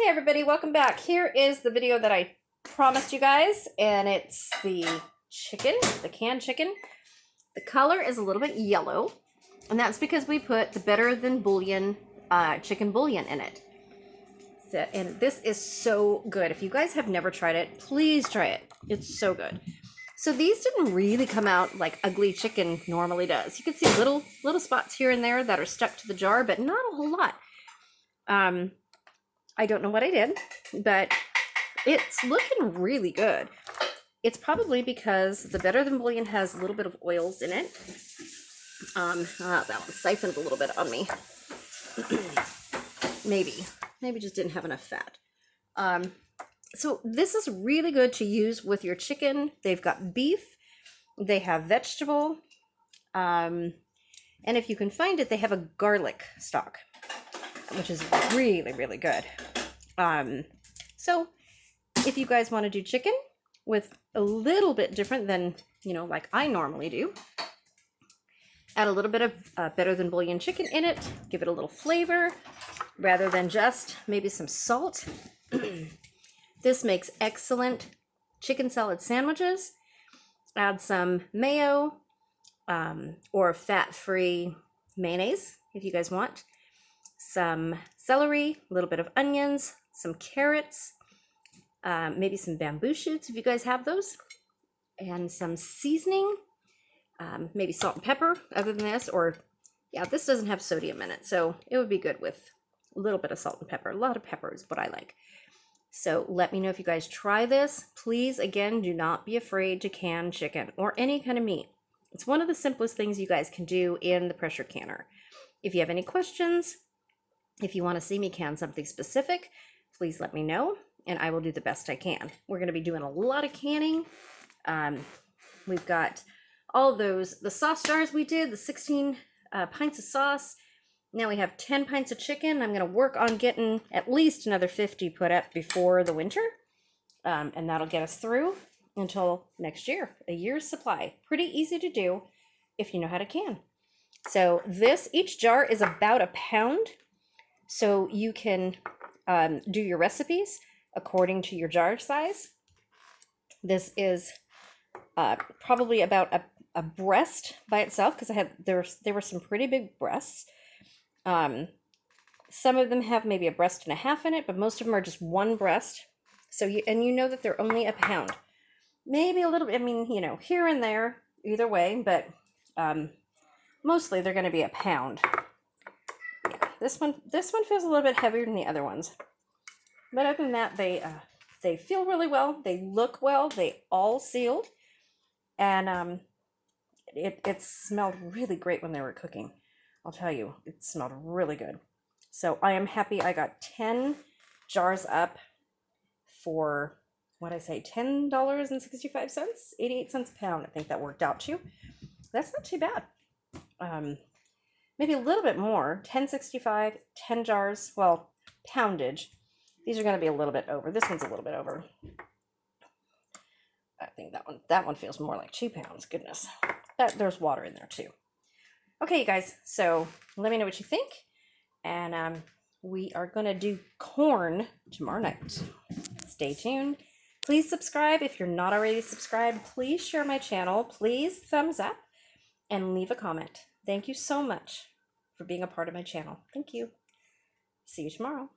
Hey everybody, welcome back. Here is the video that I promised you guys, and it's the chicken, the canned chicken. The color is a little bit yellow, and that's because we put the Better Than Bouillon chicken bouillon in it. So, and this is so good. If you guys have never tried it, please try it. It's so good. So these didn't really come out like ugly chicken normally does. You can see little spots here and there that are stuck to the jar, but not a whole lot. I don't know what I did, but it's looking really good. It's probably because the Better Than Bouillon has a little bit of oils in it. That one siphoned a little bit on me. Maybe just didn't have enough fat. So this is really good to use with your chicken. They've got beef, they have vegetable, and if you can find it, they have a garlic stock, which is really, really good. So if you guys want to do chicken with a little bit different than, like I normally do, add a little bit of Better Than Bouillon chicken in it, give it a little flavor rather than just maybe some salt. This makes excellent chicken salad sandwiches. Add some mayo or fat-free mayonnaise if you guys want. Some celery, a little bit of onions, some carrots, maybe some bamboo shoots if you guys have those, and some seasoning, maybe salt and pepper other than this, or yeah, this doesn't have sodium in it, so it would be good with a little bit of salt and pepper. A lot of pepper is what I like. So let me know if you guys try this. Please, again, do not be afraid to can chicken or any kind of meat. It's one of the simplest things you guys can do in the pressure canner. If you have any questions, if you want to see me can something specific, please let me know, and I will do the best I can. We're going to be doing a lot of canning. We've got all those, the sauce jars we did, the 16 pints of sauce. Now we have 10 pints of chicken. I'm going to work on getting at least another 50 put up before the winter, and that'll get us through until next year, a year's supply. Pretty easy to do if you know how to can. So each jar is about a pound. So you can do your recipes according to your jar size. This is probably about a breast by itself, because there were some pretty big breasts. Some of them have maybe a breast and a half in it, but most of them are just one breast. So you know that they're only a pound. Maybe a little bit, here and there, either way, but mostly they're going to be a pound. This one feels a little bit heavier than the other ones, but other than that, they feel really well. They look well. They all sealed, and it smelled really great when they were cooking. I'll tell you, it smelled really good. So I am happy I got 10 jars up for $10.65, 88 cents a pound. I think that worked out too. That's not too bad. Maybe a little bit more, $10.65, 10 jars, well, poundage. These are going to be a little bit over. This one's a little bit over. I think that one feels more like 2 pounds. Goodness. There's water in there too. Okay, you guys, so let me know what you think. And we are going to do corn tomorrow night. Stay tuned. Please subscribe if you're not already subscribed. Please share my channel. Please thumbs up and leave a comment. Thank you so much for being a part of my channel. Thank you. See you tomorrow.